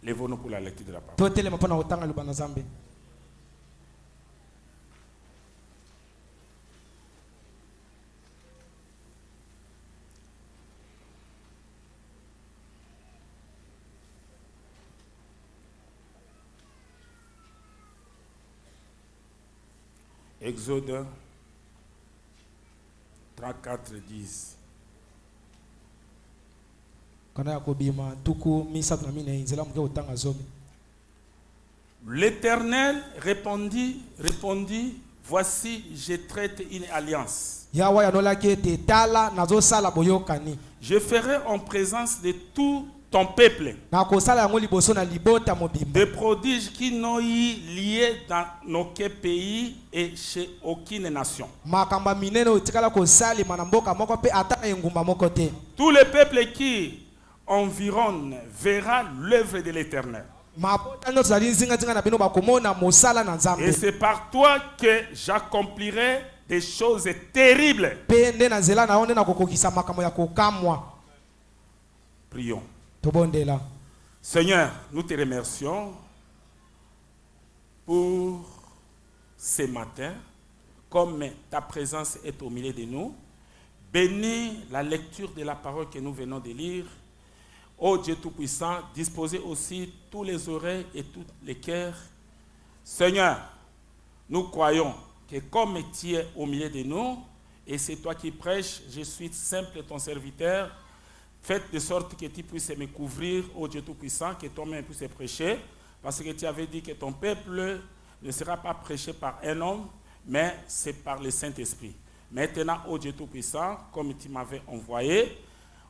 Lèvons-nous pour la lecture de la parole. totelema mpona kotanga liloba na Nzambe. Exode 34, 10. Kana ya kobima tuku misato na mine nzela muke kotanga zomi. L'Éternel répondit, voici, je traite une alliance. Yawa yanolaki ete tala nazosala boyokani. Je ferai en présence de tout ton peuple Na kosala yango liboso na libota mobimba. des prodiges qui n'ont eu lieu dans aucun pays et chez aucune nation. Makamba minene otikala kosali mana mboka moko pe ata na engumba moko te. Tout le peuple qui environne verra l'œuvre de l'Éternel. Mapota nyoto zali nzinga nzinga na bino bakomona mosala na Nzambe. Et c'est par toi que j'accomplirai des choses terribles. Pe nde na nzela na onde na kokokisa makambo ya kokamwa. Prions. Tobondela. Seigneur, nous te remercions pour ce matin, comme ta présence est au milieu de nous. Bénis la lecture de la parole que nous venons de lire. Ô Dieu Tout-Puissant, disposez aussi tous les oreilles et tous les cœurs. Seigneur, nous croyons que comme tu es au milieu de nous, et c'est toi qui prêches, je suis simple ton serviteur. Faites de sorte que tu puisses me couvrir, ô Dieu Tout-Puissant, que toi-même puisses prêcher, parce que tu avais dit que ton peuple ne sera pas prêché par un homme, mais c'est par le Saint-Esprit. Maintenant, ô Dieu Tout-Puissant, comme tu m'avais envoyé,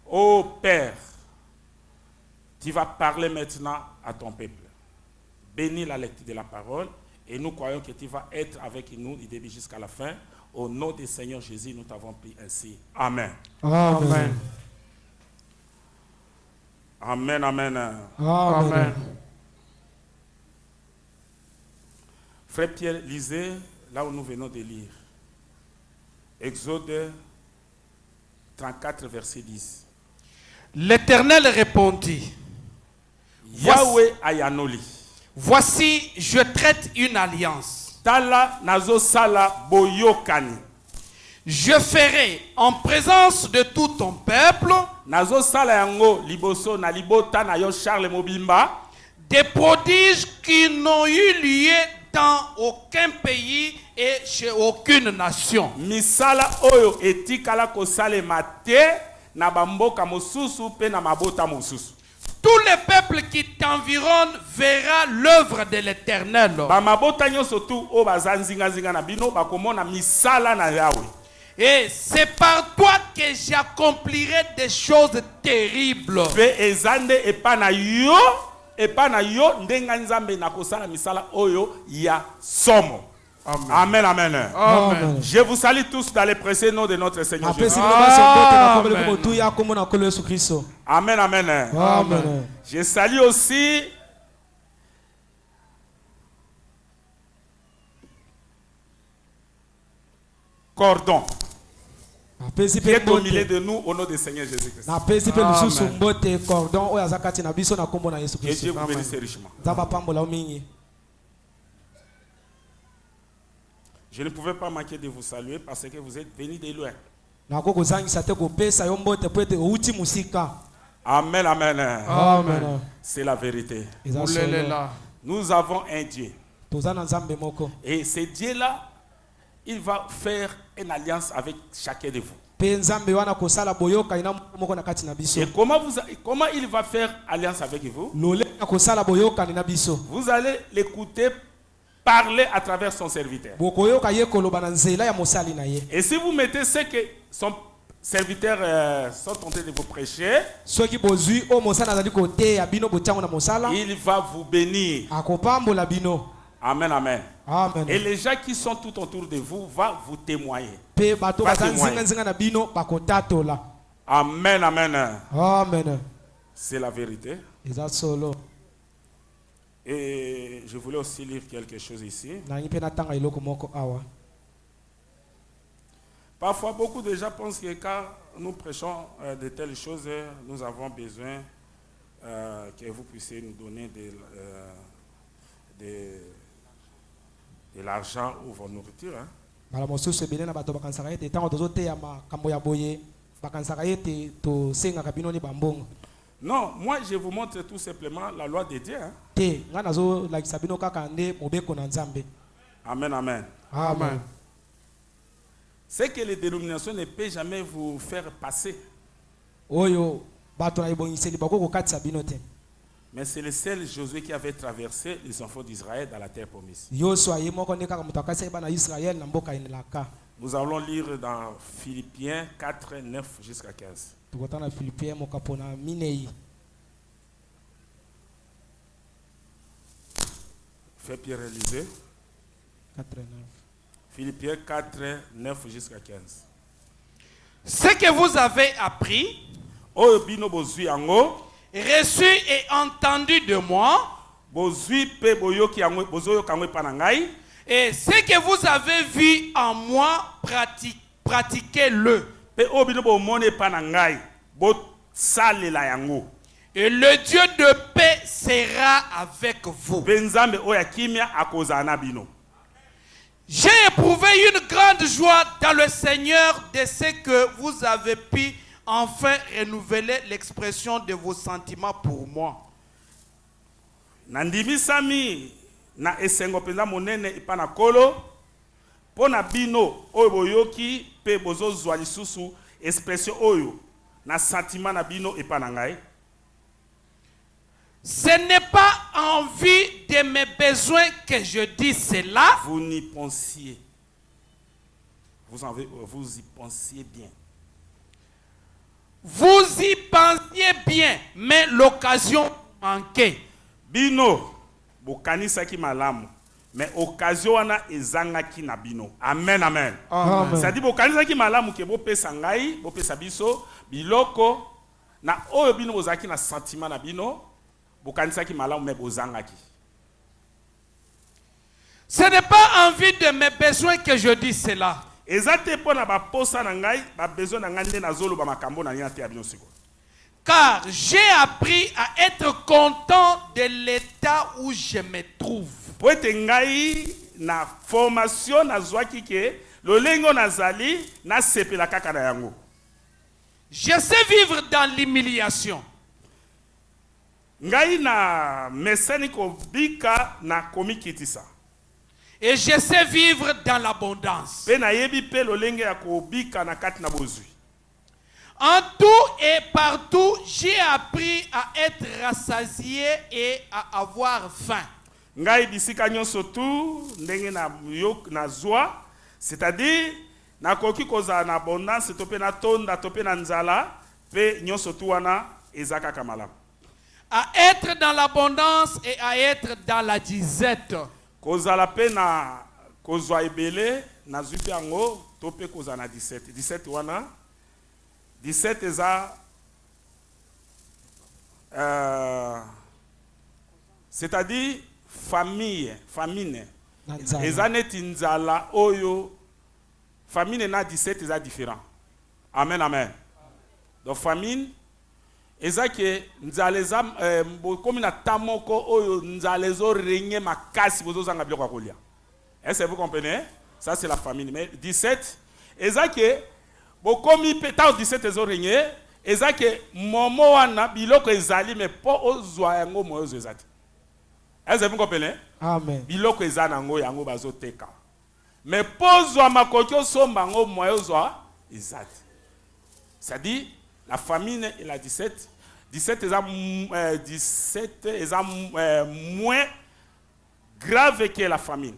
ô Père, tu vas parler maintenant à ton peuple. Bénis la lecture de la parole, et nous croyons que tu vas être avec nous du début jusqu'à la fin. Au nom du Seigneur Jésus, nous t'avons prié ainsi. Amen. Amen. Amen, amen. Amen. Frère Pierre, lisez là où nous venons de lire. Exode 34, verset 10. L'Éternel répondit, Yahweh Ayanoli. voici, je traite une alliance. Tala nazo sala boyokani. Je ferai en présence de tout ton peuple Nazo sala yango liboso na libota na yo Charles Mobimba. des prodiges qui n'ont eu lieu dans aucun pays et chez aucune nation. Misala oyo etikala kosalema te na bamboka mosusu pe na mabota mosusu. Tout le peuple qui t'environne verra l'œuvre de l'Éternel. Ba mabota nyonso tu o bazanzinga zinga na bino bakomona misala na Yahweh. Et c'est par toi que j'accomplirai des choses terribles. Pe ezande epa na yo ndenga nzambe na kosala misala oyo ya somo. Amen, amen. Amen. Je vous salue tous dans le précieux nom de notre Seigneur Jésus. Amen, amen. Amen. Je salue aussi Cordon, qui est au milieu de nous au nom du Seigneur Jésus-Christ. Que Dieu vous bénisse richement. Je ne pouvais pas manquer de vous saluer parce que vous êtes venus de loin. Amen, amen. Amen. C'est la vérité. Ouléléla. Nous avons un Dieu. Et ce Dieu-là, il va faire une alliance avec chacun de vous. Et comment il va faire alliance avec vous? Vous allez l'écouter parler à travers son serviteur. Et si vous mettez ce que son serviteur sont tentés de vous prêcher, il va vous bénir. Amen, amen. Amen. Et les gens qui sont tout autour de vous vont vous témoigner. Amen, amen. Amen. C'est la vérité. Et je voulais aussi lire quelque chose ici. Parfois, beaucoup de gens pensent que quand nous prêchons de telles choses, nous avons besoin que vous puissiez nous donner de l'argent ou vos nourritures. Hein. Bala mosusu ebele na bato bakansaka ete ntango tozoteya makambo ya boye bakansaka ete tosengaka bino ni bambongo. Non, moi je vous montre tout simplement la loi de Dieu. Hein. Te nga nazolakisa bino kaka nde mobeko na Nzambe. Amen, amen. Amen. C'est que les dénominations ne peuvent jamais vous faire passer. Oyo bato na ibongiseli bako kokatisa bino te. Mais c'est le seul Josué qui avait traversé les enfants d'Israël dans la terre promise. Yosua ye moko nde kaka moto akatisa bana Israël na mboka enelaka. Nous allons lire dans Philippiens 4, 9 jusqu'à 15. Tukotana na Philippiens mokapo na minei. Fait Pierre Élysée. 4:9. Philippiens 4, 9 jusqu'à 15. Ce que vous avez appris, Oyo bino bozwi yango, reçu et entendu de moi, bozwi pe boyoki yango, bozoyoka yango epa na ngai, et ce que vous avez vu en moi, pratiquez-le. pe oyo bino bomoni epa na ngai, bosalela yango. Et le Dieu de paix sera avec vous. Pe Nzambe oyo ya kimia akozala na bino. J'ai éprouvé une grande joie dans le Seigneur de ce que vous avez pu enfin renouveler l'expression de vos sentiments pour moi. Nandimisami na esengo penza monene epa na kolo, po na bino oyo boyoki pe bozozwa lisusu expression oyo na sentiment na bino epa na ngai. Ce n'est pas en vue de mes besoins que je dis cela. Vous n'y pensiez. Vous y pensiez bien. Vous y pensiez bien, mais l'occasion manquait. Bino, bokanisaki malamu, mais occasion wana ezangaki na bino. Amen, amen. Amen. C'est-à-dire bokanisaki malamu ke bopesa ngai, bopesa biso, biloko, na oyo bino bozaki na sentiment na bino, bokanisaki malamu mais bozangaki. Ce n'est pas en vue de mes besoins que je dis cela. Ezate po na baposa na ngai, ba besoin na ngai nde nazoloba makambo na nina te ya bino siko. Car j'ai appris à être content de l'état où je me trouve. Po ete ngai na formation nazwaki ke lolengo nazali na sepela kaka na yango. Je sais vivre dans l'humiliation. Ngai na meseni ko bika na komikitisa. Et je sais vivre dans l'abondance. Pe na yebi pe lolenge ya ko bika na kati na bozui. En tout et partout, j'ai appris à être rassasié et à avoir faim. Ngai bisika nyonso tu ndenge na yok na zwa, c'est-à-dire na koki koza na abondance to pe na tonda to pe na nzala pe nyonso tu wana ezaka kamalamu. À être dans l'abondance et à être dans la disette. Kozala pe na kozwa ebele na zwi pe yango to pe koza na 17. 17 wana 17 eza c'est-à-dire famine. Eza neti nzala oyo famine na 17 eza différent. Amen, amen. Donc famine eza ke nzaleza komi na tamoko oyo nzalezo renye makasi bozo zanga biloko kolia. Est-ce que vous comprenez? Ça c'est la famine. Mais 17 eza ke bokomi peta 17 ezo renye eza ke momo wana biloko ezali mais po ozwa yango moyo ezati. Est-ce que vous comprenez? Amen. Biloko ezana yango yango bazoteka. Mais po ozwa makoki osomba yango moyo ozwa ezati. C'est-à-dire la famine et la 17 est moins grave que la famine.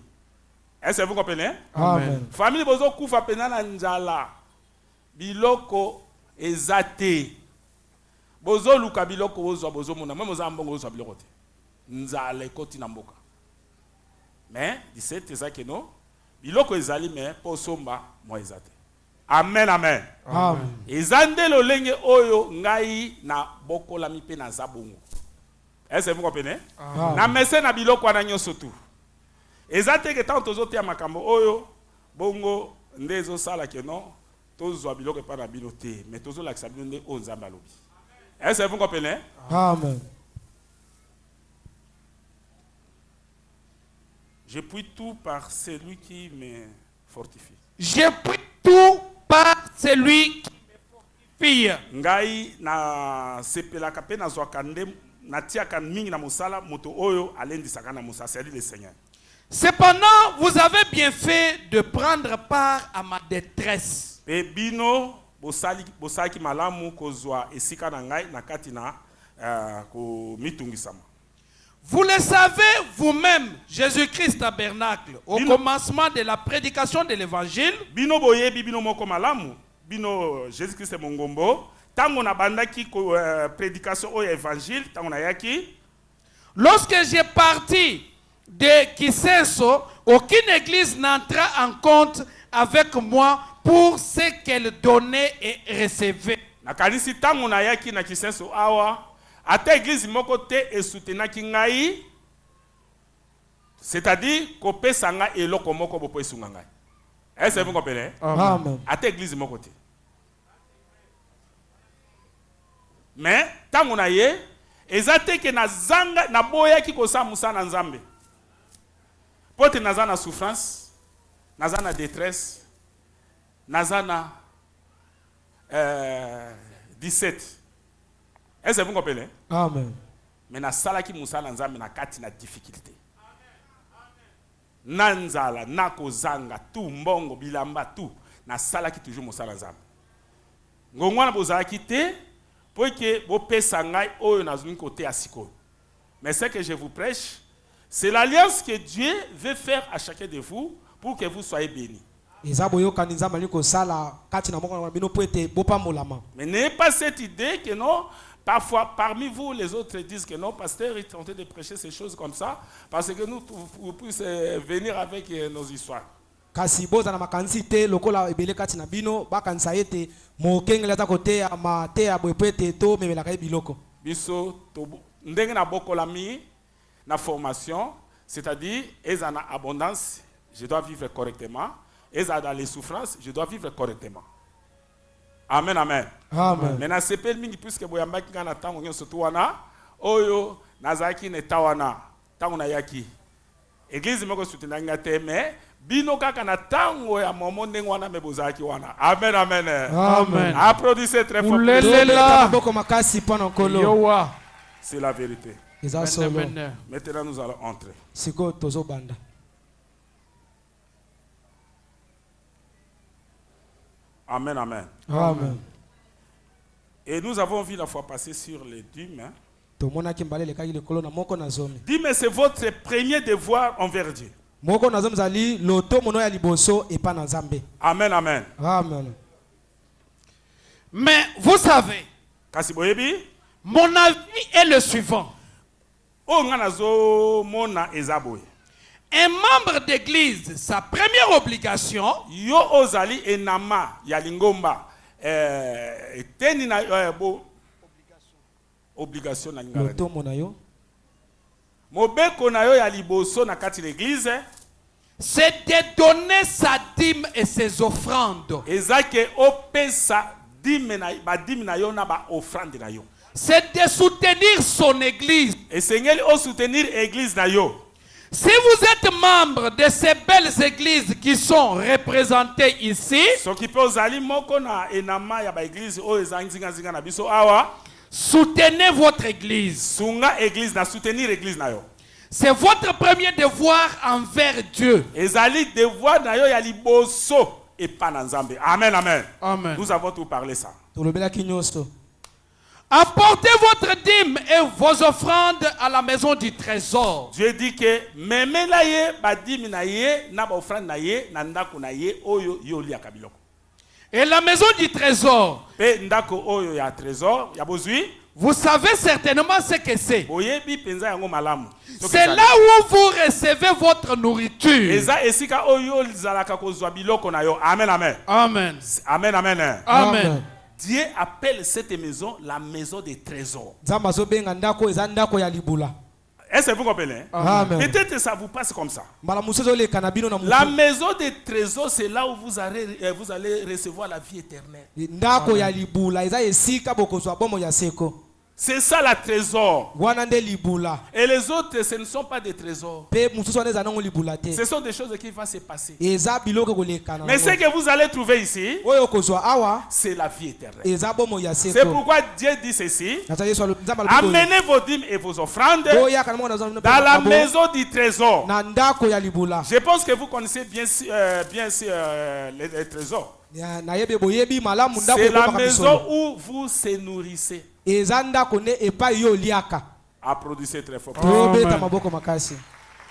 Est-ce que vous comprenez? Amen. Famine bozo kufa pena na njala. Biloko ezate. Bozo luka biloko bozo bozo mona. Même bozo ambongo bozo biloko te. Nzala ekoti na mboka. Mais 17 ezake no. Biloko ezali mais po somba mo ezate. Amen, amen. Amen. Ezande lolenge oyo ngai na bokola mipe na zabongo. Est-ce que vous comprenez? Na mese na biloko wana nyonso tu. Ezate ke tant tozote ya makambo oyo bongo ndezo sala ke non tozwa biloko pa na bino te mais tozo lakisa bino nde o Nzambe alobi. Est-ce que vous comprenez? Amen. Je puis tout par celui qui me fortifie. Je puis tout par celui qui me fortifie. Ngai na sepelaka pe na zwaka nde na tiaka mingi na musala moto oyo alendisaka na musala, c'est le Seigneur. Cependant, vous avez bien fait de prendre part à ma détresse. Pe bino bosaki malamu kozwa esika na ngai na kati na ko mitungisama. Vous le savez vous-même, Jésus-Christ tabernacle, au commencement de la prédication de l'évangile. Bino boyebi bino moko malamu, bino Jésus-Christ mongombo, tango na bandaki ko prédication au évangile, tango na yaki. Lorsque j'ai parti de Kisenso, aucune église n'entra en compte avec moi pour ce qu'elle donnait et recevait. Na kanisi tango na yaki na Kisenso awa. Ata église moko te et soutenaki ngai, c'est-à-dire kopesa nga eloko moko bopo esunga ngai. Est-ce que vous comprenez? Amen. Ata église moko te. Mais tango na ye ezate ke na zanga na boya ki kosa musa na nzambe. Pote naza na souffrance, naza na détresse, naza na 17. Est-ce que vous comprenez? Amen. Mais na salaki musala nzambe na kati na difficulté. Nanzala, nako zanga, tout mbongo, bilamba, tout. Na salaki toujours musala nzambe. Ngongwana bozalaki te, pour que vous pesa ngai oyo na zuni côté asiko. Mais ce que je vous prêche, c'est l'alliance que Dieu veut faire à chacun de vous pour que vous soyez bénis. Mais n'ayez pas cette idée que non. Parfois, parmi vous, les autres disent que non, pasteur, ils tentent de prêcher ces choses comme ça, parce que nous puissions venir avec nos histoires. Kasi boza na makanisi te lokola ebele kati na bino bakanisa ete mokengela ta kote ya mate ya bwepete to memela kai biloko. Biso to ndenge na bokolami na formation, c'est-à-dire ezana abondance, je dois vivre correctement, ezana dans les souffrances, je dois vivre correctement. Amen, amen. Amen. Mais na sepel mingi puisque boyambaki ngana tango nyonso to wana oyo nazaki ne tawana tango na yaki. Église moko soutenanga te mais bino kaka na tango ya momo ndenge wana mebozaki wana. Amen, amen. Amen. Applaudissez très fort. C'est la vérité. Maintenant nous allons entrer. Siko tozo banda. Amen, amen. Amen. Et nous avons vu la fois passée sur les dîmes. Dîmes, c'est votre premier devoir envers Dieu. Amen, amen. Amen. Mais vous savez, mon avis est le suivant. Un membre d'église, sa première obligation, c'est de donner sa dîme et ses offrandes. C'est de soutenir son église. Si vous êtes membre de ces belles églises qui sont représentées ici, soutenez votre église. C'est votre premier devoir envers Dieu. Amen, amen. Amen. Nous avons tout parlé ça. Apportez votre dîme et vos offrandes à la maison du trésor. Dieu dit que et la maison du trésor, vous savez certainement ce que c'est. C'est là où vous recevez votre nourriture. Amen, amen. Amen. Amen, amen. Amen. Dieu appelle cette maison la maison des trésors. Est-ce que vous comprenez? Peut-être que ça vous passe comme ça. La maison des trésors, c'est là où vous allez recevoir la vie éternelle. C'est ça la trésor. wana nde libula Et les autres, ce ne sont pas des trésors. pe mosusu wana eza nango libula te Ce sont des choses qui vont se passer. eza biloko kolekana Mais ce que vous allez trouver ici, oyo kozwa awa c'est la vie éternelle. eza bomo ya C'est seko pourquoi Dieu dit ceci. nata yesu nzambe alobi boye, Amenez vos dîmes et vos offrandes oyaka na mwana dans la maison du trésor. na ndako ya libula Je pense que vous connaissez bien, les trésors. nayebi boyebi malamu ndako C'est la ekokaka maison misolo où vous se nourrissez. eza ndako nde epai yo oliaka Applaudissez très fort. tobeta maboko makasi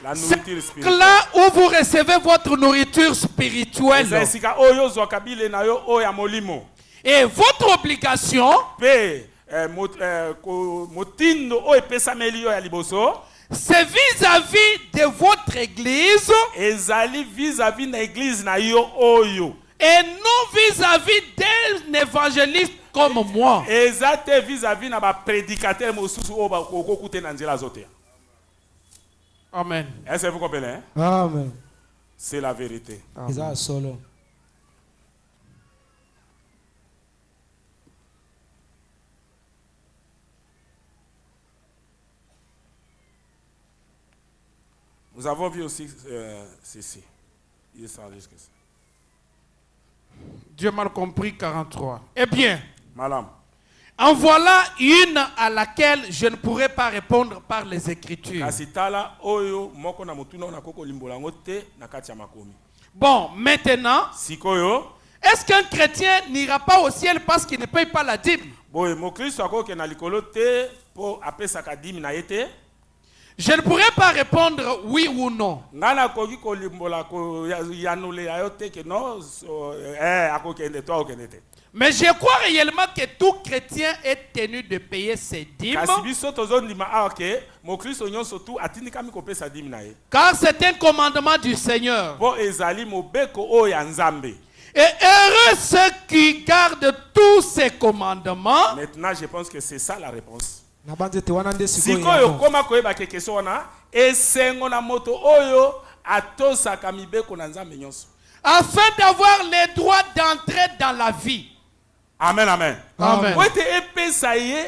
La C'est nourriture spirituelle. là où vous recevez votre nourriture spirituelle. Eza esika oyo ozwaka bile na yo oyo ya molimo. Et votre obligation, Mpe motindo oyo epesameli yo ya liboso c'est vis-à-vis de votre église ezali vis-à-vis na église na yo oyo. et non vis-à-vis d'un évangéliste comme moi. Eza te vis-à-vis na baprédicateur mosusu oyo bakokokute na nzela zote. Amen. Est-ce que vous comprenez? Hein? amen C'est la vérité. eza solo Nous avons vu aussi ceci. Il s'en jusque ça. Dieu m'a compris 43. Eh bien, Madame, en voilà une à laquelle je ne pourrai pas répondre par les Écritures. kasi tala oyo moko na motuna na koko limbola ngo te na kati ya makomi. Bon, maintenant, Sikoyo, est-ce qu'un chrétien n'ira pas au ciel parce qu'il ne paye pas la dîme? boye mokristo akoke na likolo te po apesaka dimi na ye te. Je ne pourrai pas répondre oui ou non. Nga nakoki kolimbola koyanule ya yo te ke no akokende to akokende te. Mais je crois réellement que tout chrétien est tenu de payer ses dîmes, Kasi biso tozondima awa ke mokristo nyonso tu atindikami kopesa dimi na ye. car c'est un commandement du Seigneur. Po ezali mobeko oyo ya Nzambe. Et heureux ceux qui gardent tous ces commandements. Maintenant, je pense que c'est ça la réponse. na banze ete wana nde sikoyo Sikoyo yango. koma koyeba ke keso wana esengo na moto oyo atosaka mibeko na Nzambe nyonso. Afin d'avoir le droit d'entrer dans la vie. Amen, amen. Amen. Po ete epesa ye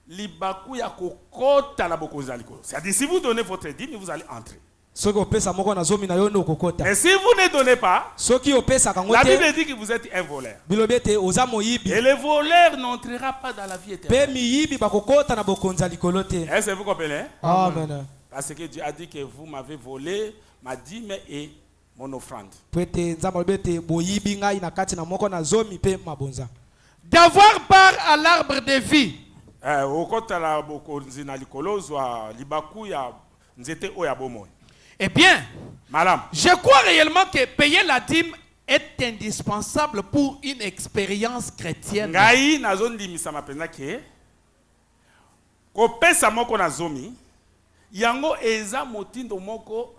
libaku ya kokota na bokonzi ya likolo. C'est-à-dire, si vous donnez votre dîme, vous allez entrer. soki opesa moko na zomi na yo nde okokota Mais si vous ne donnez pas, soki opesaka ngo la te Bible dit que vous êtes un voleur. bilobi ete oza moyibi Et le voleur n'entrera pas dans la vie mpe éternelle. miyibi bakokota na bokonzi ya likolo te Est-ce que vous comprenez? amen Parce que Dieu a dit que vous m'avez volé ma dîme et mon offrande. po ete nzambe alobi ete boyibi ngai na kati na moko na zomi mpe mabonza D'avoir part à l'arbre de vie. okotala bokonzi na likolo zwa libaku ya nzete oyo ya bomoi. Eh bien, Madame, je crois réellement que payer la dîme est indispensable pour une expérience chrétienne. ngai nazondimisa mapenza ke kopesa moko na zomi yango eza motindo moko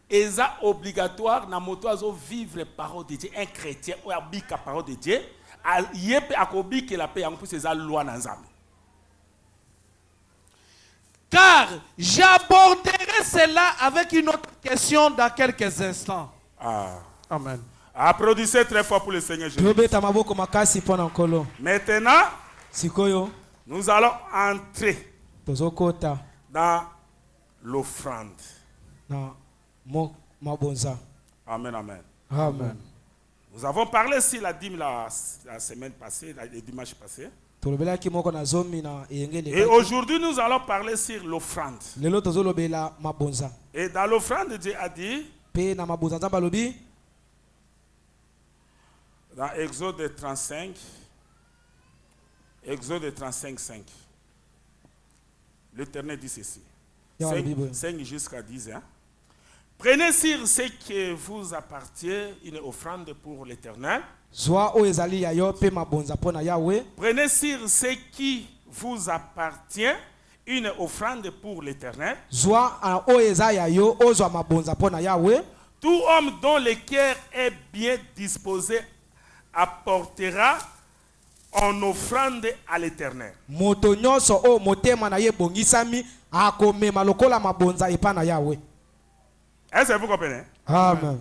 eza obligatoire na moto azo vivre parole de Dieu, un chrétien oyo abika parole de Dieu ye mpe akobikela mpe yango mpusi eza loi na Nzambe. Car j'aborderai cela avec une autre question dans quelques instants. Ah. Amen. Applaudissez très fort pour le Seigneur Jésus. tobeta maboko makasi mpo na nkolo Maintenant, sikoyo nous allons entrer tozokota dans l'offrande. na mabonza Amen, amen. amen Nous avons parlé sur la dîme la semaine passée, le dimanche passé. tolobelaki moko na zomi na eyengeli Et aujourd'hui, nous allons parler sur l'offrande. lelo tozolobela mabonza Et dans l'offrande, Dieu a dit, mpe na mabonza nzambe alobi dans Exode 35, Exode 35, 5, l'Éternel dit ceci. Ya wa Bible. 5 jusqu'à 10. Hein? Prenez sur ce qui vous appartient une offrande pour l'Éternel. zwa oyo ezali ya yo mpe mabonza mpo na yawe Prenez sur ce qui vous appartient une offrande pour l'Éternel. zwa oyo eza ya yo ozwa mabonza mpo na yawe Tout homme dont le cœur est bien disposé apportera en offrande à l'Éternel. moto nyonso oyo motema na ye ebongisami akomema lokola mabonza epa na yawe Est-ce que vous comprenez? amen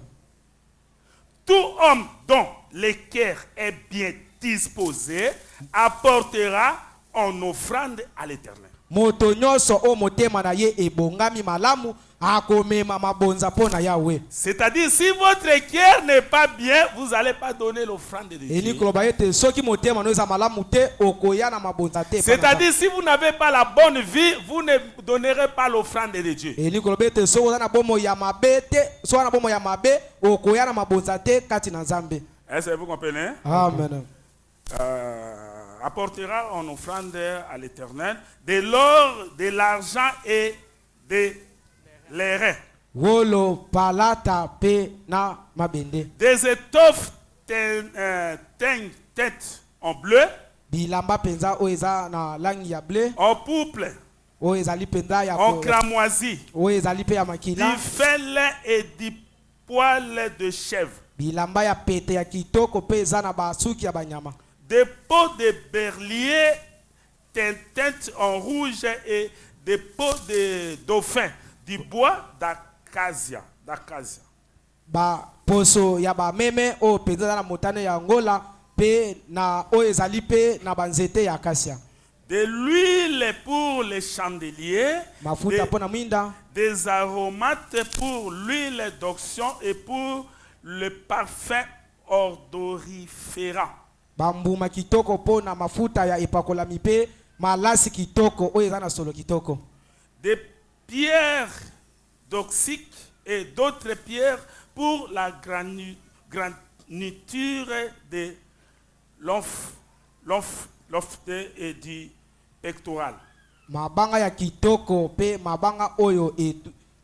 Tout homme dont le cœur est bien disposé apportera en offrande à l'Éternel. Moto nyonso o motema na ye ebongami malamu akomema mabonza pona Yahweh. C'est-à-dire, si votre cœur n'est pas bien, vous n'allez pas donner l'offrande de Dieu. Eni koloba yete soki motema no eza malamu te okoya na mabonza te. C'est-à-dire, si vous n'avez pas la bonne vie, vous ne donnerez pas l'offrande de Dieu. Eni koloba yete soko na bomo ya mabe te, soko na bomo ya mabe okoya na mabonza te kati na Nzambe. Est-ce que vous comprenez? Amen. Apportera en offrande à l'Éternel de l'or, de l'argent et de l'airain. Wolo palata pe na mabende. Des étoffes teintes en bleu, Bilamba penza o eza na langi ya bleu, en pourpre, o ezali penza ya en cramoisi, o ezali pe ya makila. du fel et du poil de chèvre. Bilamba ya pete ya kitoko pe eza na basuki ya banyama. Des peaux de berlier teintes en rouge et des peaux de dauphin, du bois d'acacia. Ba poso ya ba meme o penza na motane ya Angola pe na o ezali pe na banzete ya acacia. De l'huile pour les chandeliers, Mafuta pona mwinda, des aromates pour l'huile d'onction et pour le parfum odorifera. bambuma kitoko pona mafuta ya epakolami pe malasi kitoko o eza na solo kitoko. Des pierres d'oxyque et d'autres pierres pour la graniture de l'ofte et du pectoral. Mabanga ya kitoko pe mabanga oyo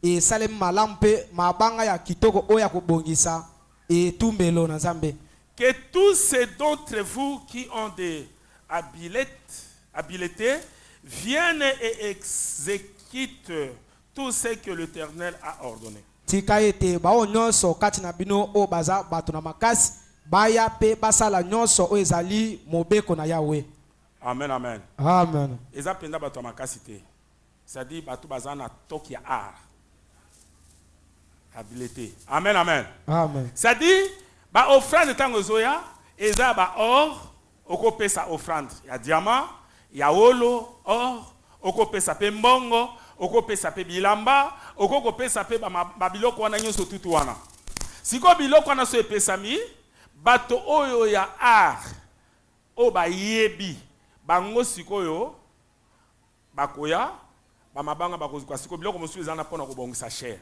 esalemi malamu pe mabanga ya kitoko oyo ya kobongisa etumbelo na Nzambe. Que tous ces d'entre vous qui ont des habiletés viennent et exécutent tout ce que l'Éternel a ordonné. Tika ete bao nyonso kati na bino o baza bato na makasi baya pe basala nyonso o ezali mobeko na Yahweh. Amen, amen. Amen. Eza penda bato makasi te. C'est-à-dire bato baza na toki ya art. Habileté. Amen, amen. Amen. C'est-à-dire ba offrande tango zoya eza ba or okopesa offrande ya diamant, ya olo, or okopesa pe mbongo, okopesa pe bilamba, okopesa pe ba biloko wana nyonso tutu wana. Siko biloko wana so epesami bato oyo ya art o ba yebi bango sikoyo bakoya ba mabanga bakozwa siko biloko mosu ezana pona kobongisa cher.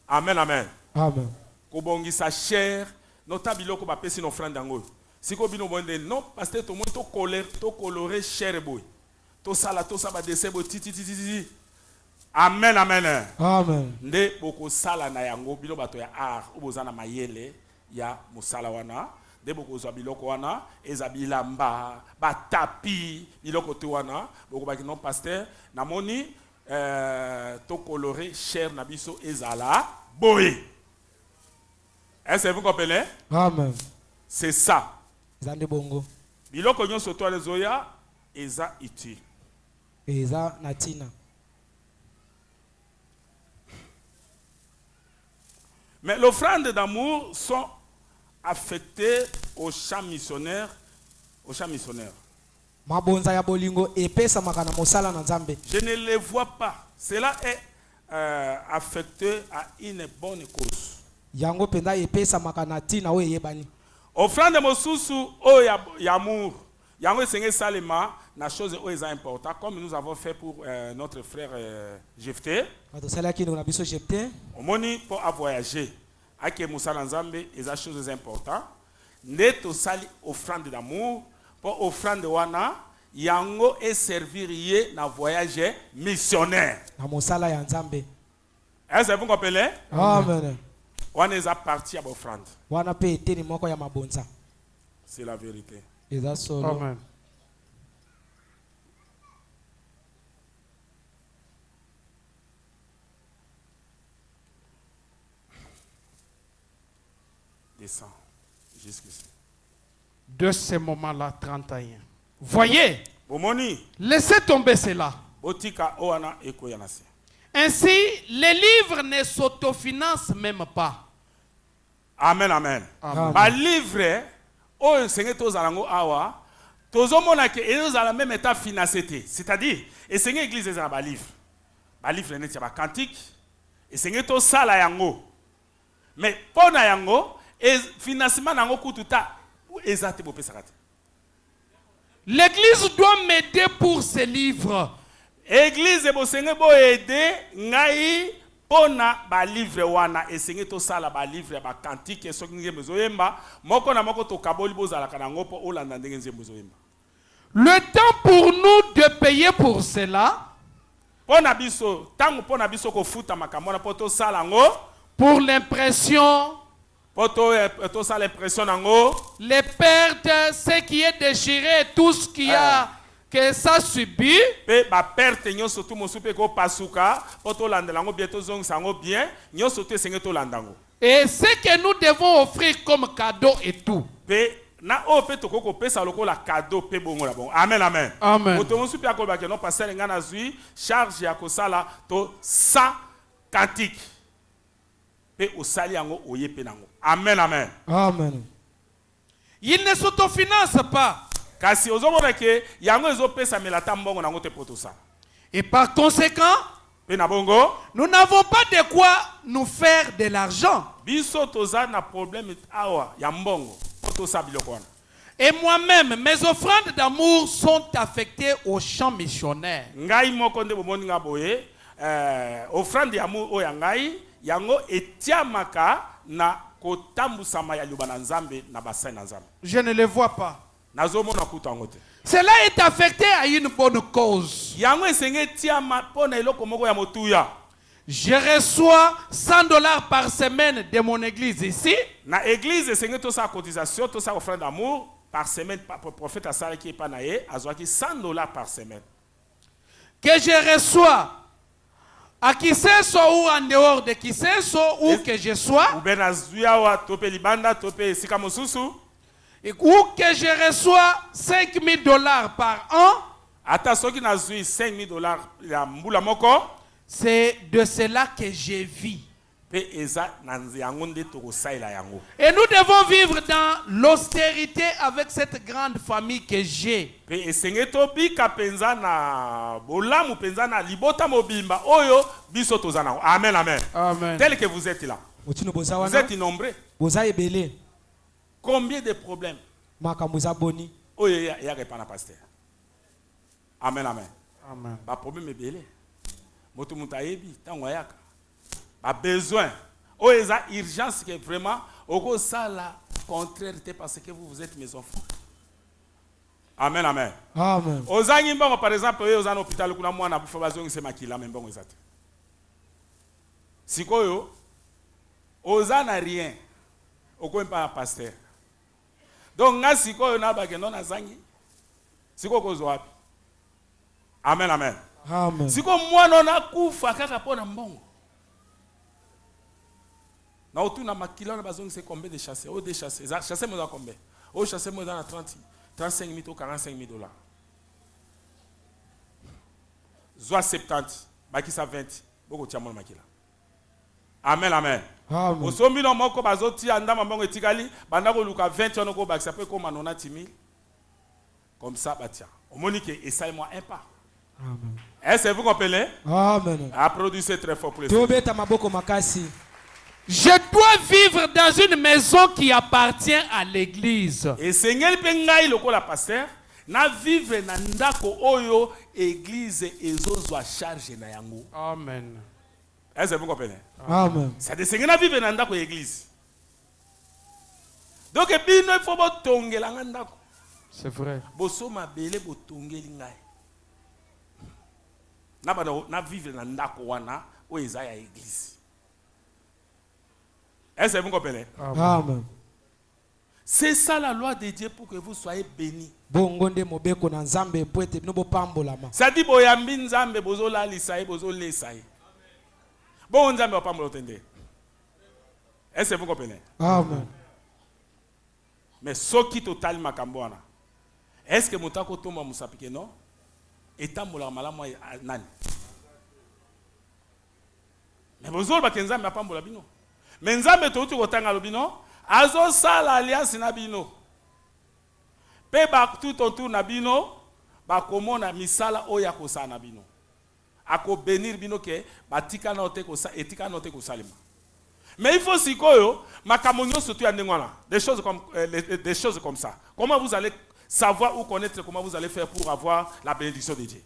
Amen, amen. Amen. Kobongisa cher nota biloko ba pesi no offrande yango. Siko bino bonde non pasteur to mo to colorer cher boy. To sala to saba dessin boy ti. Amen, amen. Amen. Nde boko sala na yango bino bato ya art obozana mayele ya musala wana de boko zo biloko wana eza bilamba ba tapi biloko to wana boko ba non pasteur na moni to colorer cher na biso ezala boy. Est-ce que vous comprenez? Amen. C'est ça. Zande bongo. Biloko nyonso to lezoya eza utile. Eza natina. Mais l'offrande d'amour sont affectées au champ missionnaire. Mabonza ya bolingo epesa makana mosala na Nzambe. Je ne les vois pas. Cela est affecté à une bonne cause. Yango penda epesa makana tina o yebani. Offrande mosusu o ya amour. Yango senge salema na chose o est important comme nous avons fait pour notre frère Jephté. Batosala kino na biso Jephté. Omoni pour voyager. Ake musala Nzambe eza choses importantes. Neto sali offrande d'amour pour offrande wana yango et servir ye na voyage missionnaire. Na mosala ya Nzambe. Est-ce que vous comprenez? Amen. Wana eza parti ya offrande. Wana pe eteni moko ya mabonza. C'est la vérité. Eza solo. Amen. Descends jusqu'ici. De ce moment-là, 31. Voyez, Bomoni, laissez tomber cela. botika oana eko yanase. Ainsi, les livres ne s'autofinancent même pas. Amen, amen. Amen. Ba livre o senge to zalango awa tozomona ke ezala même état financé, c'est-à-dire esengi église ezala ba livre neti ya ba cantique esengi to sala yango, mais pona yango financement nango kututa ezate bopesa kate. L'église doit m'aider pour ces livres. Église bosenge bo aider ngai pona ba livre wana esengi to sala ba livre ba cantique soki ngembe zoyemba moko na moko to kaboli bozala kanango po olanda ndenge nzembo zoyemba. Le temps pour nous de payer pour cela, Pona biso tango pona biso ko futa makambo na poto sala ngo pour l'impression, poto sala impression nango, les pertes, ce qui est déchiré, tout ce qui a que ça subit, pe ba perte nyonso tu mosupe ko pasuka poto landela ngo bientôt zong sango bien nyonso tu esengi to landango. et ce que nous devons offrir comme cadeau et tout. Pe na o pe to ko pesa lokola cadeau pe bongo la bon. Amen amen. Amen. Moto mosupe akoba ke non passer ngana zui charge ya ko sala to 100 cantique. Pe osali yango oye pe nango. Amen amen. Amen. Il ne s'autofinance pas. Kasi ozomona ke yango ezopesa melata mbongo nango te poto sa. Et par conséquent, Pe na bongo nous n'avons pas de quoi nous faire de l'argent. biso toza na problème awa ya mbongo poto sa biloko wana. Et moi-même, mes offrandes d'amour sont affectées au champ missionnaire. Ngai moko nde bomoni nga boye offrande ya mu o ya ngai yango etiamaka na kotambusama ya liloba na Nzambe na basai na Nzambe. Je ne le vois pas. Nazomona kuta ngo te. Cela est affecté à une bonne cause. Yango esenge tiama pona eloko moko ya motuya. Je reçois $100 par semaine de mon église ici. Na église esenge to sa cotisation to sa offrande d'amour par semaine prophète asala ki epa na ye azwaki $100 par semaine. Que je reçois à Kiseso ou en dehors de Kiseso ou que je sois. Ou ben azwia wa tope libanda tope sika mosusu. Ou que je reçois $5,000 par an. Ata soki nazwi $5,000 ya mbula moko. C'est de cela que je vis. Pe eza nanzi yango nde tokosaila yango. Et nous devons vivre dans l'austérité avec cette grande famille que j'ai. Pe esenge to bika penza na bolamu penza na libota mobimba oyo biso toza nango. Amen amen. Amen. Tel que vous êtes là. Otino boza Vous wana êtes nombreux. boza ebele Combien de problèmes makambo eza boni. oyo ya répondre pasteur. Amen amen. Amen. Ba problème ebele. Moto mutayebi tango yaka. Ba besoin. Oyo eza urgence que vraiment oko sala contraire parce que vous êtes mes enfants. Amen amen. Amen. Ozangi mbongo par exemple oyo ozana hôpital kuna mwana bufa bazongisa makila mbongo ezate. Sikoyo ozana rien. Oko mpa pasteur. Donc nga sikoyo na bagendo na zangi. Siko kozo wapi? Amen amen. Amen. Siko mwana na kufa kaka pona mbongo. Na otuna makila na bazongisa combien de chasseurs? O de chasseurs. Chasseurs mo za combien? O chasseurs mo za na 35 000 ou 45 000 $. Zoa 70, baki sa 20, boko tia mon makila. Amen, amen. Amen. Osombi no moko bazoti andama mbongo etikali, bandako luka 20 onoko bakisa pe koma 90 000. Comme ça, batia. Omonique, essaye-moi un pas. Amen. Est-ce que vous comprenez? Amen. Applaudissez très fort pour les Seigneur. Tobeta maboko makasi. Je dois vivre dans une maison qui appartient à l'église. Et Seigneur pengai lokola pasteur, na vivre na ndako oyo église ezozwa charge na yango. Amen. Est-ce que vous comprenez? Amen. Ça de Seigneur na vivre na ndako église. Donc bino il faut botongela nga ndako. C'est vrai. Bosoma bele botongeli ngai. Na vivre na ndako wana oyo eza ya église. Est-ce que vous comprenez? Amen. C'est ça la loi de Dieu pour que vous soyez bénis. Bongo nde mobeko na Nzambe po ete bino bopambolama. Ça dit boyambi Nzambe bozola lisaye bozole saye. Bon Nzambe opambola tende. Est-ce que vous comprenez? Amen. Mais soki total makambo wana. Est-ce que mutako tomba musapike non? Etambola malamu nani? Mais bozol ba Nzambe apambola bino. Mais Nzambe touti kotanga lobino azo sala alliance na bino. Pe ba tout autour na bino ba komona misala oya kosa na bino. Ako bénir bino ke batika na ote kosa etika na ote kosalema. Mais il faut sikoyo makamonyo surtout ya ndengwana. Des choses comme ça. Comment vous allez savoir ou connaître comment vous allez faire pour avoir la bénédiction de Dieu?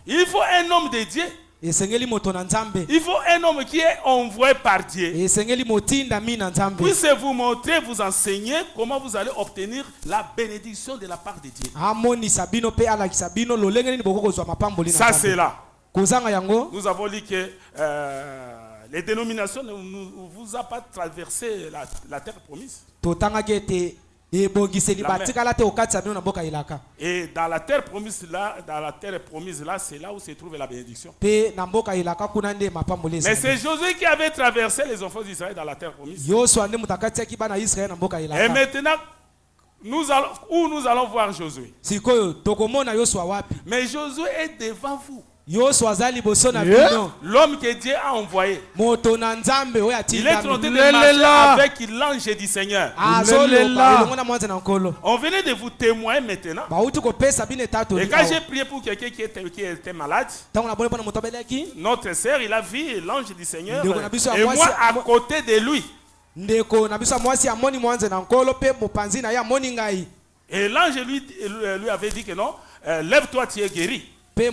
Il Il faut un homme de Dieu. Il faut un homme qui est envoyé par Dieu. Puisse vous montrer, vous enseigner comment vous allez obtenir la bénédiction de la part de Dieu. Ça c'est là. Nous avons dit que les dénominations ne vous a pas traversé la terre promise. Et dans la terre promise là, c'est là où se trouve la bénédiction. Mais c'est Josué qui avait traversé les enfants d'Israël dans la terre promise. Et maintenant, nous allons voir Josué. Mais Josué est devant vous. L'homme que Dieu a envoyé. Il est en train de marcher avec l'ange du Seigneur. On venait de vous témoigner maintenant. Et quand j'ai prié pour quelqu'un qui était malade, notre sœur, il a vu l'ange du Seigneur. Et moi à côté de lui. Et l'ange lui avait dit que non, lève-toi, tu es guéri. C'est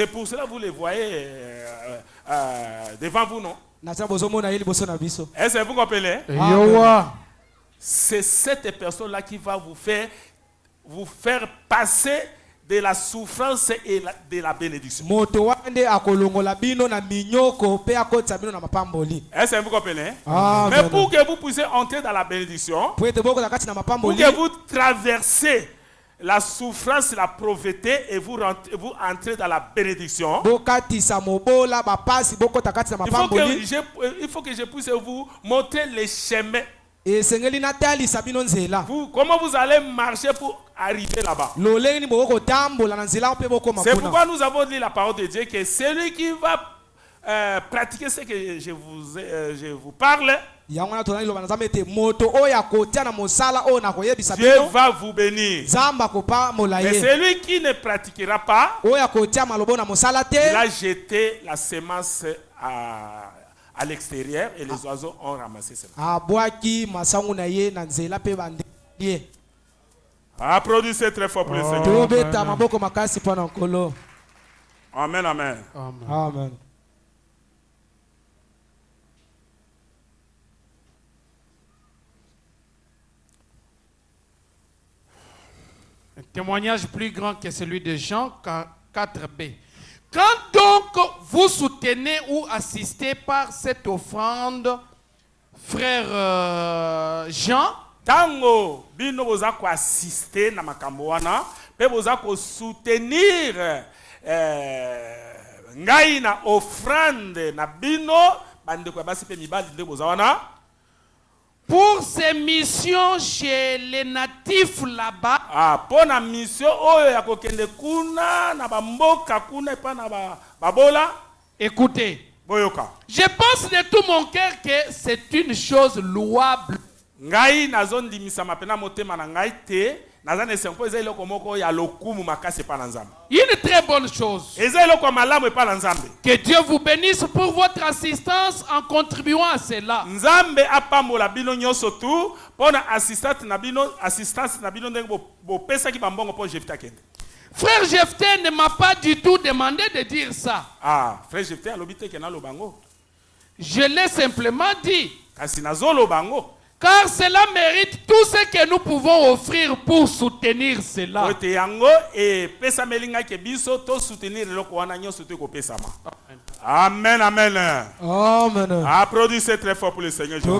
pour cela que vous les voyez devant vous, non? Est-ce que vous comprenez? C'est cette personne-là qui va vous faire passer de la souffrance et de la bénédiction. Est-ce que vous comprenez? Mais pour que vous puissiez entrer dans la bénédiction, pour que vous traversez la souffrance, la pauvreté et vous entrez dans la bénédiction. Il faut que je puisse vous montrer les chemins. Comment vous allez marcher pour arriver là-bas. C'est pourquoi nous avons dit la parole de Dieu que celui qui va pratiquer ce que je vous parle, Dieu va vous bénir. Mais celui qui ne pratiquera pas, il a jeté la semence à l'extérieur et les oiseaux ont ramassé cela. Applaudissez très fort pour le Seigneur. Amen, amen. Amen. Un témoignage plus grand que celui de Jean 4b. Quand donc vous soutenez ou assistez par cette offrande, frère Jean, tango bino boza ko assister na makambo wana pe boza ko soutenir ngai na offrande na bino bande ko basi pe mibali nde boza wana pour ces missions chez les natifs là-bas. Pour la mission oyo ya kokende kuna na bamboka kuna pa na babola. Écoutez, boyoka. Je pense de tout mon cœur que c'est une chose louable. Ngai nazondi misama pena motema na ngai te nazane sempo ezelo komoko ya lokumu makase pa na nzambe. Une très bonne chose. Ezelo ko malamu pa na nzambe. Que Dieu vous bénisse pour votre assistance en contribuant à cela. Nzambe apambola bino nyoso tu pona assistance na bino ndenge bo pesa ki bambongo po Jephté kende. Frère Jephté ne m'a pas du tout demandé de dire ça. Frère Jephté alobite ke na lobango. Je l'ai simplement dit. Kasi nazo lobango. Car cela mérite tout ce que nous pouvons offrir pour soutenir cela. Amen, amen. Amen. Applaudissez très fort pour le Seigneur Jésus.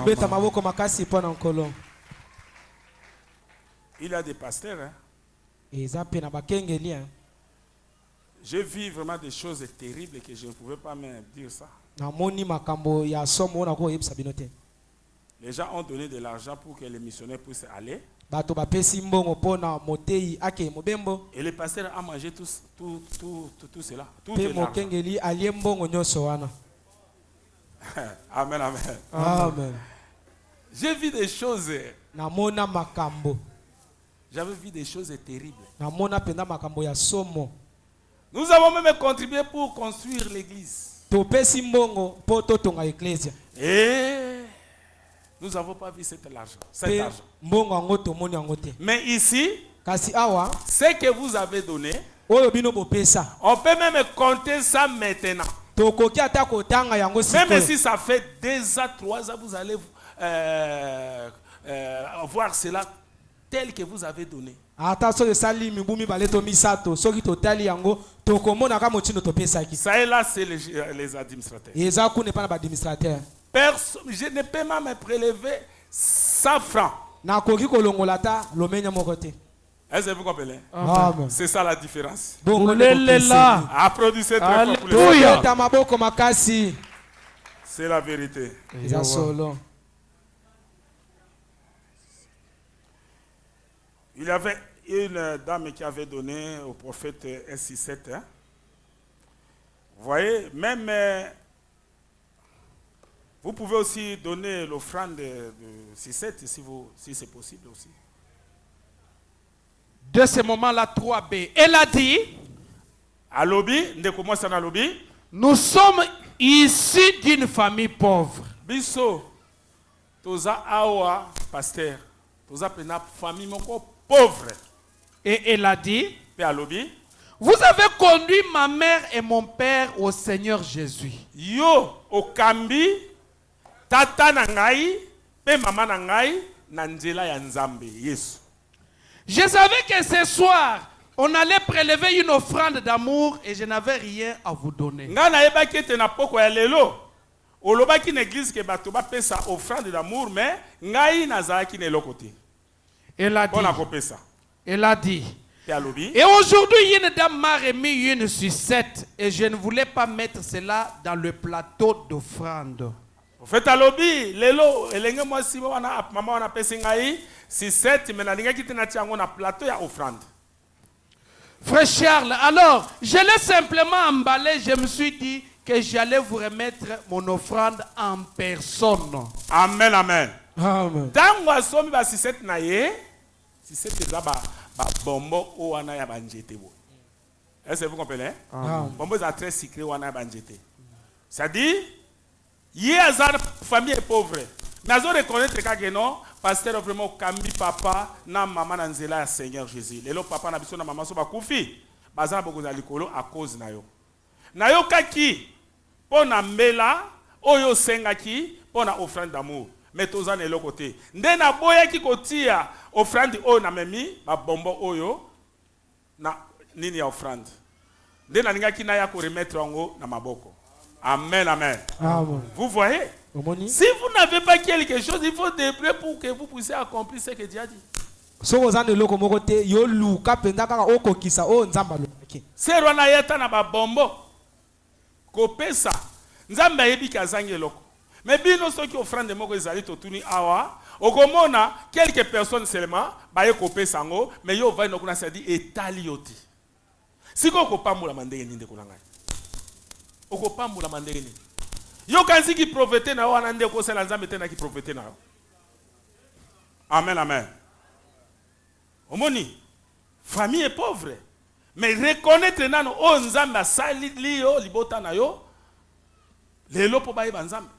Il y a des pasteurs. J'ai vu vraiment des choses terribles que je ne pouvais pas me dire ça. Les gens ont donné de l'argent pour que les missionnaires puissent aller. Et les pasteurs ont mangé tout cela. Tout Amen. Amen, amen. Amen. J'ai vu des choses. namona makambo J'avais vu des choses terribles. namona penda makambo ya somo Nous avons même contribué pour construire l'église. topesi mbongo mpo totonga eklesia Et nous n'avons pas vu cet argent. mpe mbongo yango tomoni yango te Mais ici, kasi awa ce que vous avez donné, oyo bino bopesa on peut même compter ça maintenant. tokoki ata kotanga yango Même sikoyo si ça fait 2 ans, 3 ans, vous allez voir cela tel que vous avez donné. ata soki esali mibu mibale to misato soki totali yango tokomonaka motindo topesaki Ça et là, c'est les administrateurs. eza kuna epai na baadministrateur Je ne peux même prélever 100 francs. nakoki kolongola ata lomenya moko te Est-ce que vous comprenez? amen C'est ça la différence. bongo Oléléla. Applaudissez très fort pour les Alléluia. tobeta maboko makasi C'est la vérité. eza solo Il y avait une dame qui avait donné au prophète S67. Hein? Vous voyez, même vous pouvez aussi donner l'offrande de 67 si c'est possible aussi. De ce moment-là, 3B. Elle a dit, À lobby, ndeko mwasa na lobby, nous sommes issus d'une famille pauvre. biso toza awa pasteur, toza pena famille moko pauvre. Et elle a dit, Pe à lobby, vous avez conduit ma mère et mon père au Seigneur Jésus. yo okambi tata na ngai pe mama na ngai na nzela ya Nzambe Yesu. Je savais que ce soir, on allait prélever une offrande d'amour et je n'avais rien à vous donner. Nga na yebaki ete na poko ya lelo olobaki na église ke bato bapesa offrande d'amour mais ngai nazalaki na eloko te Elle a dit, mpona kopesa elle a dit, pe alobi. et aujourd'hui, une dame m'a remis une sucette et je ne voulais pas mettre cela dans le plateau d'offrande. Ofete alobi lelo elenge mwasi wana mama wana pesi ngai 6 mais nalingaki te natia yango na plateau ya offrande. Frère Charles, alors, je l'ai simplement emballé, je me suis dit que j'allais vous remettre mon offrande en personne. Amen, amen. amen Tango asomi ba 6 na ye 6 eza ba bombo o wana ya banjete bo. Est-ce que vous comprenez? amen Bombo eza très secret wana ya banjete. C'est-à-dire yé azar famille est pauvre. Nazo reconnaître que non, pasteur vraiment kambi papa na mama na nzela ya Seigneur Jésus. Lelo papa na biso na mama so bakufi. Bazana bokoza likolo à cause na yo. Na yo kaki pona mbela oyo sengaki pona offrande d'amour. Mais toza na eloko te. Nde na boyaki kotia offrande oyo na memi ba bombo oyo na nini ya offrande. Nde na lingaki na ya ko remettre yango na maboko. Amen, amen. amen Vous voyez? omoni Si vous n'avez pas quelque chose, il faut débrouiller pour que vous puissiez accomplir ce que Dieu a dit. soki oza na eloko moko te yo luka mpenza kaka okokisa oyo nzambe alobaki C'est rwana yeta na ba bombo. Kopesa. Nzambe ayebi ki azangi eloko. Mais bino soki offrande moko ezali totuni awa, okomona quelques personnes seulement baye kopesa ngo, mais yo vai nokuna ça dit etali yoti. Siko okopambola mandenge ninde kolanga. Okopambola mandenge ninde. Yo kanzi ki profete na wana nde ko sala nzambe tena ki profete na yo. Amen, amen. Omoni, famille est pauvre. Mais reconnaître nano o nzambe asali liyo libota na yo. Lelo po baye banzambe.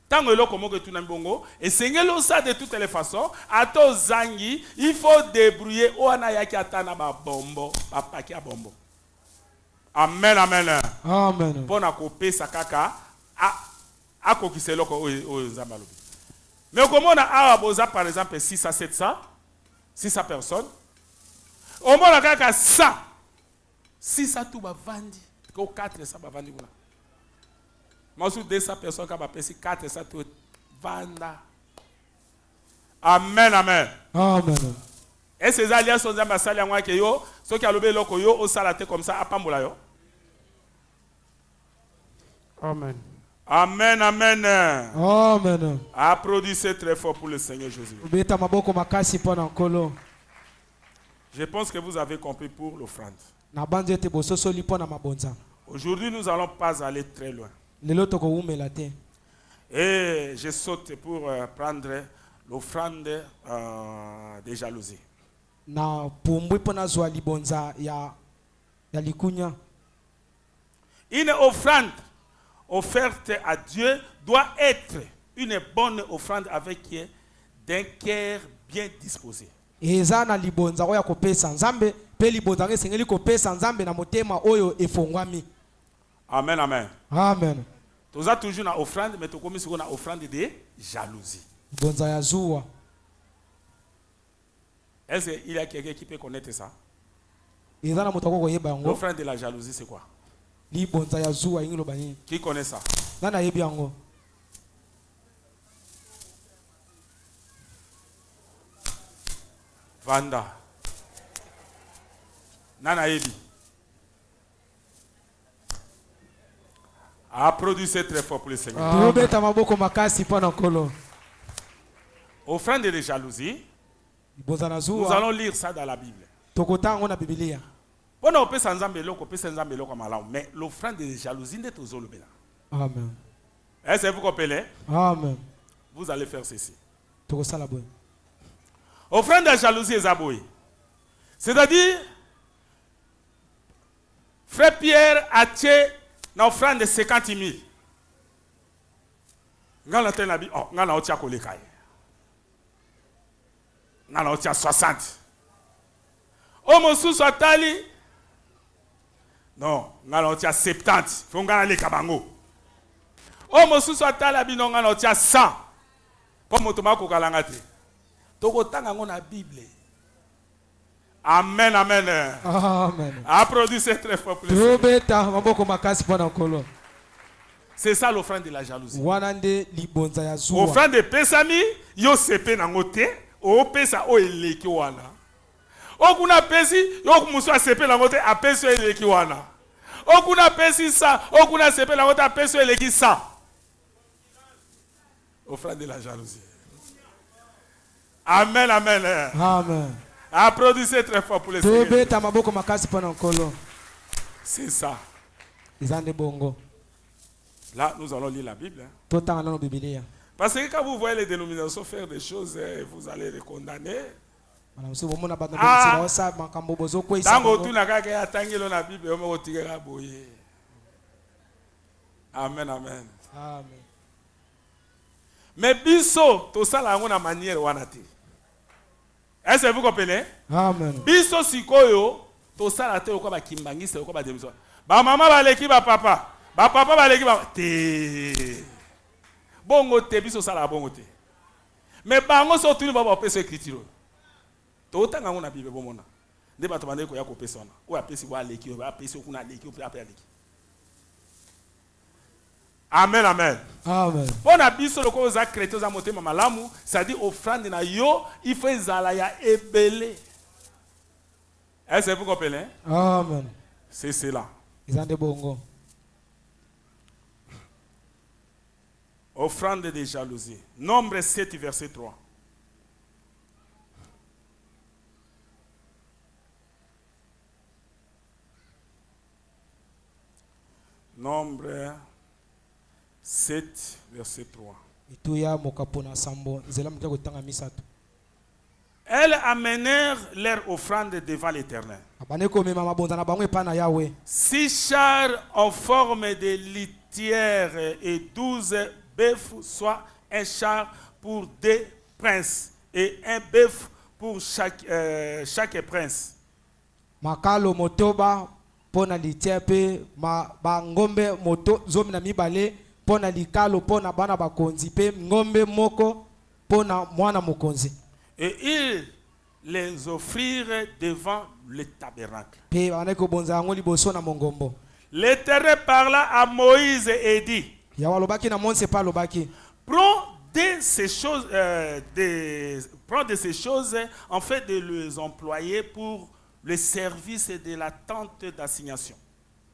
Tango eloko moko etuna mbongo, esengelo ça de toutes les façons, ato zangi, il faut débrouiller oana yaki atana ba bombo, ba paki a bombo. Amen, amen. amen Pona kopesa kaka a kokisa eloko oyo nzambe alobi. Mais komona awa boza par exemple 6 à 700 personnes. Omona kaka 100. 600 tout bavandi, ko 400 bavandi kuna. Masu 200 personnes ka bapesi 400 tout vanda. Amen, amen. amen Et ces alliances sont nzambe asali yango ke yo, soki alobi eloko yo osala te comme ça apambola yo. Amen. Amen, amen. amen Applaudissez très fort pour le Seigneur Jésus. obeta maboko makasi mpo na nkolo Je pense que vous avez compris pour l'offrande. nabandi ete bososoli mpo na mabonza Aujourd'hui, nous n'allons pas aller très loin. lelo tokowumela te Et je saute pour prendre l'offrande des jalousies. na pumbwi pona zwa libonza ya likunya. Une offrande offerte à Dieu doit être une bonne offrande avec d'un cœur bien disposé. Eza na libonza oya kopesa nzambe pe libonza ngesengeli kopesa nzambe na motema oyo efongwami. Amen, amen. Amen. Nous avons toujours une offrande, mais nous avons une offrande de jalousie. Bonza ya zuwa. Est-ce qu'il y a quelqu'un qui peut connaître ça? Eza na mutako koyeba yango. L'offrande de la jalousie, c'est quoi? Libonza ya zuwa ingilo bani. Qui connaît ça? Nana yebi yango. Vanda. Nana yebi. Applaudissez très fort pour le Seigneur. Tubeta maboko makasi pona kolo. Offrande de jalousie. Libonza na Nous zuwa. allons lire ça dans la Bible. Tokotango na Biblia. Bon, on peut s'en zambelo, on peut s'en zambelo comme alors, mais l'offrande de jalousie n'est aux autres. Amen. Est-ce que vous comprenez? Amen. Vous allez faire ceci. Tokosala boy. Offrande de jalousie est abouée. C'est-à-dire, frère Pierre a tué une offrande de 50 000. Ngana tena bi, oh, ngana otia kolekaye. Ngana otia 60. Omo sous atali. Non, ngana otia 70. Faut ngana le kabango. Omo sous atali abi non ngana otia 100. Comme otoma ko kalangate. Toko tanga ngona Bible. Amen, amen. Amen. Applaudissez très fort pour le Seigneur. Tubeta maboko makasi pona kolo. C'est ça l'offrande de la jalousie. Wanande libonza ya zuwa. Offrande de pesami, yo sepe na ngote, o pesa o eleki wana. O kuna pesi, yo kumusu a sepe na ngote, a pesi o eleki wana. O kuna pesi sa, o kuna sepe na ngote, a pesi o eleki sa. Offrande de la jalousie. Amen, amen. Amen. Applaudissez très fort pour le Seigneur. Tubeta maboko makasi pona kolo. C'est ça. Izande bongo. Là, nous allons lire la Bible. Hein. Totanga na Biblia. Parce que quand vous voyez les dénominations faire des choses, vous allez les condamner. Bana usibo mona bana Ah. bana osa makambo bozo kwesa. Tango tu na kaka ya tangelo na Bible, on va tirer boye. Amen, amen. Amen. Mais biso, to sala yango na manière wana te. Est-ce que vous comprenez? Amen. Biso sikoyo, to sala te ko ba kimbangisa ko ba demiso. Ba mama ba leki ba papa. Ba papa ba leki ba te. Bongo te biso sala bongo te. Mais bango so tuni ba ba pesa écriture. To tanga ngo na Bible bomona. Nde bato bande ko ya ko pesa na. O ya pesi wa leki o ba pesi ko na leki o pa leki. Amen, amen. Amen. Pour na biso le ko za chrétien za motema malamu, ça dit offrande na yo, il faut ezala ya ebele. Est-ce que vous comprenez? Amen. C'est cela. Izande bongo. Offrande de jalousie. Nombre 7, verset 3. Nombre 7, verset 3. Ituya mokapona sambo nzela mkia kotanga misato. Elles amenèrent leur offrande devant l'Éternel. Abane ko mema mabonza na bango epana Yahweh. 6 chars en forme de litière et 12 bœufs, soit un char pour 2 princes et un bœuf pour chaque prince. Makalo motoba pona litia pe ba ngombe moto zomi na mibale pona likalo pona bana bakonzi pe ngombe moko pona mwana mokonzi. Et ils les offrirent devant le tabernacle. Pe bana ko bonza ngo liboso na mongombo. L'Éternel parla à Moïse et dit, Ya walobaki na Monse pa lobaki. prends de ces choses, en fait de les employer pour le service de la tente d'assignation.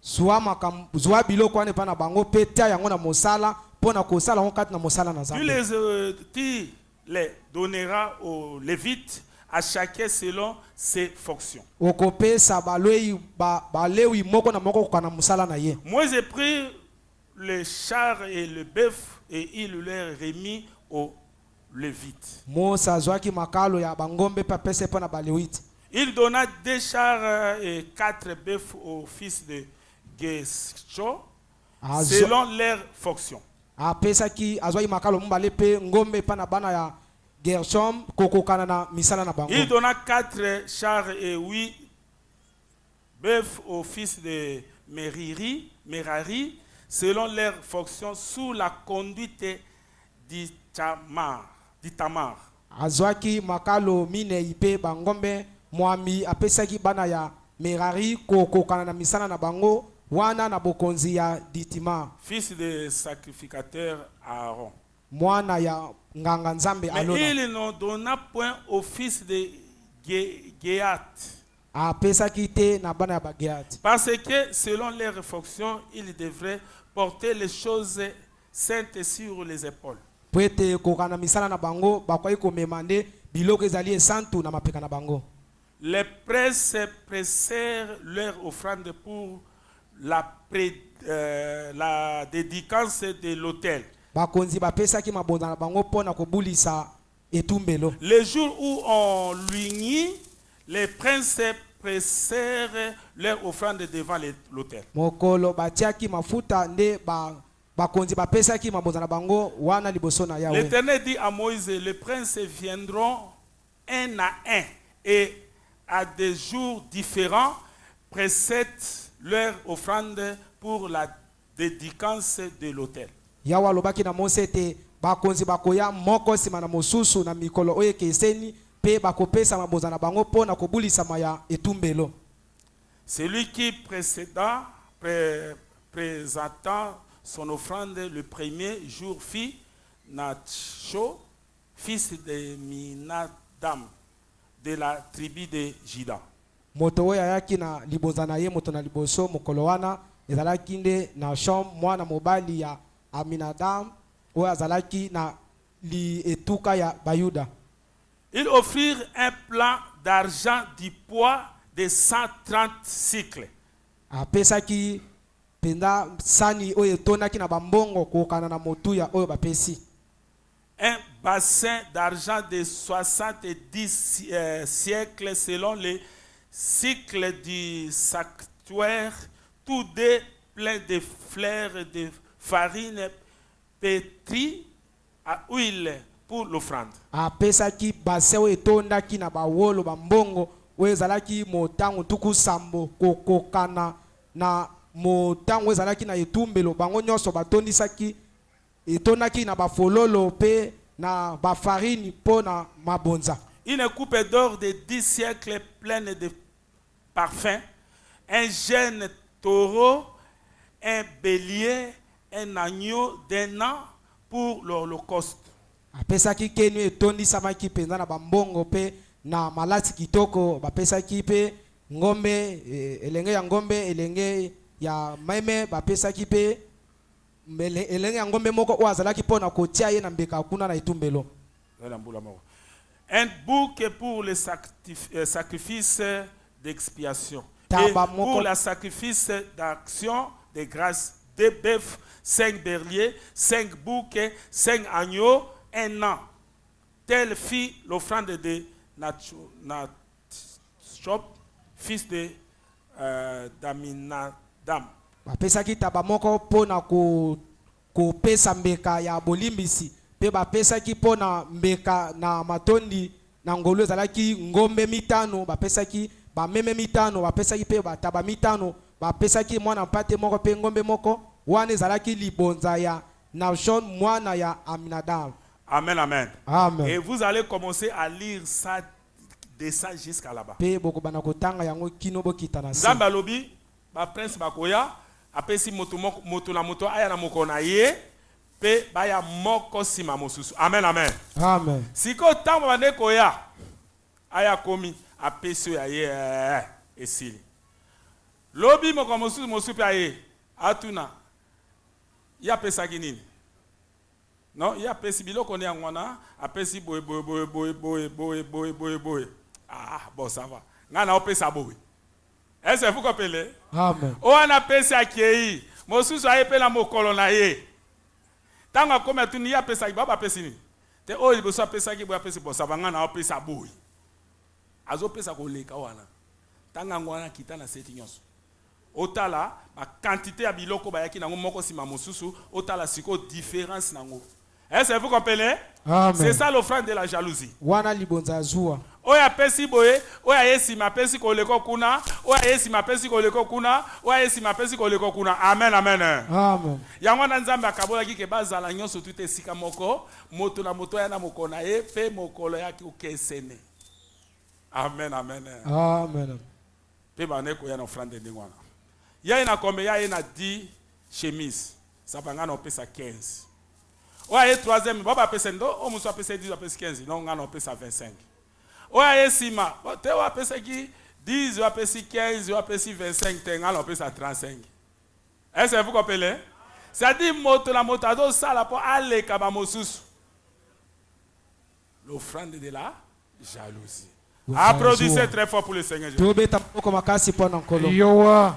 Zwa biloko ane pa na bango pe tia yango na mosala pona kosala ngo kati na mosala na Tu Nzambe. les donneras aux Lévites, à chacun selon ses fonctions. Okopesa balewi moko na moko kana mosala na ye. Moïse prit le char et le bœuf et il les remit aux Lévites. Musa azwaki makalo ya bangombe pe apesa mpo na balewiti. Il donna 2 chars et 4 bœufs aux fils de Gershon selon leur fonction. Apesaki azwaki makalo mobale pe ngombe mpa na bana ya Gershom kokokana na misala na bango. Il donna 4 chars et 8 bœufs aux fils de Merari selon leur fonction sous la conduite d'Itamar. Azwaki makalo minei pe bangombe mwami apesaki bana ya Merari kokokana na misala na bango wana na bokonzi ya Ditima. Fils de sacrificateur Aaron. Mwana ya nganga nzambe Mais Alona. il ne donna point au fils de Géat. Apesaki te na bana ya Bageat. Parce que selon leur fonction, ils devraient porter les choses saintes sur les épaules. Po ete kokana misala na bango bakwai komemande biloko ezali esantu na mapeka na bango. Les princes pressèrent leur offrande pour la dédicace de l'autel. Bakonzi bapesaki mabonza na bango pona kobulisa etumbelo. Le jour où on l'unit, les princes pressèrent leur offrande devant l'autel. Mokolo batiaki mafuta nde bakonzi bapesaki mabonza na bango wana liboso na Yahweh. L'Éternel dit à Moïse, les princes viendront un à un et à des jours différents précèdent leur offrande pour la dédicace de l'autel. Yahweh alobaki na Mose ete bakonzi bakoya moko sima na mosusu na mikolo oyo ekeseni pe bakopesa mabonza na bango pona kobulisa maya etumbelo. Celui qui présentant son offrande le premier jour fit Nacho, fils de Minadam, de la tribu de Juda. Moto oyo ayaki na libonza na ye moto na liboso mokolo wana ezalaki nde Nashon mwana mobali ya Aminadam oyo azalaki na li etuka ya Bayuda. Ils offrirent un plan d'argent du poids de 130 cycles. Apesaki penda sani oyo etonaki na bambongo kokana na motuya oyo bapesi. Un bassin d'argent de 70 siècles selon les cycles du sanctuaire, tous deux pleins de fleurs de farine pétrie à huile pour l'offrande. Apesaki bassin oyo etondaki na bawolo bambongo oyo ezalaki motango tuku sambo kokokana na motango ezalaki na etumbelo bango nyonso batondisaki etondaki na bafololo pe na bafarine po na mabonza. Une coupe d'or de 10 siècles pleine de parfums, un jeune taureau, un bélier, un agneau d'un an pour l'holocauste. Apesaki kenu etondisamaki penza na bambongo pe na malati kitoko bapesaki pe ngombe elenge ya ngombe elenge ya meme bapesaki pe elenge ya ngombe moko o azalaki pona kotia ye na mbeka kuna na etumbelo. Un bouc pour le sacrifice d'expiation. Et pour le sacrifice d'action de grâce, 2 bœufs, 5 berliers, 5 boucs, 5 agneaux, 1 an. Tel fit l'offrande de Natshop, fils de Daminadam. Bapesaki taba moko pona kopesa mbeka ya bolimbisi pe bapesaki pona mbeka na matondi na ngolo ezalaki ngombe mitano bapesaki bameme mitano bapesaki pe bataba mitano bapesaki mwana mpate moko pe ngombe moko wana ezalaki libonza ya Nashon mwana ya Aminadab. Amen, amen. Amen. Et vous allez commencer à lire ça de ça jusqu'à là-bas. Pe boko bana kotanga yango kino bokita na Nzambe alobi ba prince bakoya apesi moto na moto aya na moko na ye pe baya moko sima mosusu. Amen, amen. Amen. Siko tambo bande koya aya komi apesi ya ye esili. Lobi moko mosusu pe aye atuna ya pesa kinini. Non, ya pesi biloko ne ngwana apesi boy. Ah, bon ça va. Ngana opesa boy. Est-ce que vous comprenez? Amen. O ana pesi akei mosusu ayepe na mokolo na ye tanga koma tuni ya pesa baba pesini te o liboso pesa ki boya pesa bosa banga na pesa boy azo pesa ko leka wana tanga ngwana kita na seti nyonso otala ba quantité ya biloko ba yaki nango moko sima mosusu otala siko différence nango. Est-ce que vous comprenez? C'est ça l'offrande de la jalousie. Wana libonza zua. Oya pesi boye, oya yesi ma pesi koleko kuna, oya yesi ma pesi koleko kuna, oya yesi ma pesi koleko kuna. Amen, amen. Amen. Yango na nzambe akabola ki ke bazala nyonso tout esika moko, moto na moto ya na moko na ye pe mokolo ya ki ukesene. Amen, amen. Amen. Pe bane ko ya na offrande de ngwana. Ya ina kombe ya ina 10 chemise. Ça va ngana opesa 15. Oya troisième, baba pesa ndo, o muso pesa 10 pesa 15, non ngana pesa 25. Oya sima, te wa pesa ki 10 wa pesa 15 wa pesa 25 te ngana pesa 35. Est-ce que vous comprenez? C'est-à-dire moto la moto ado sala po ale kaba mosusu. L'offrande de la jalousie. Applaudissez très fort pour le Seigneur Jésus. Tobeta moko makasi pona nkolo. Yowa.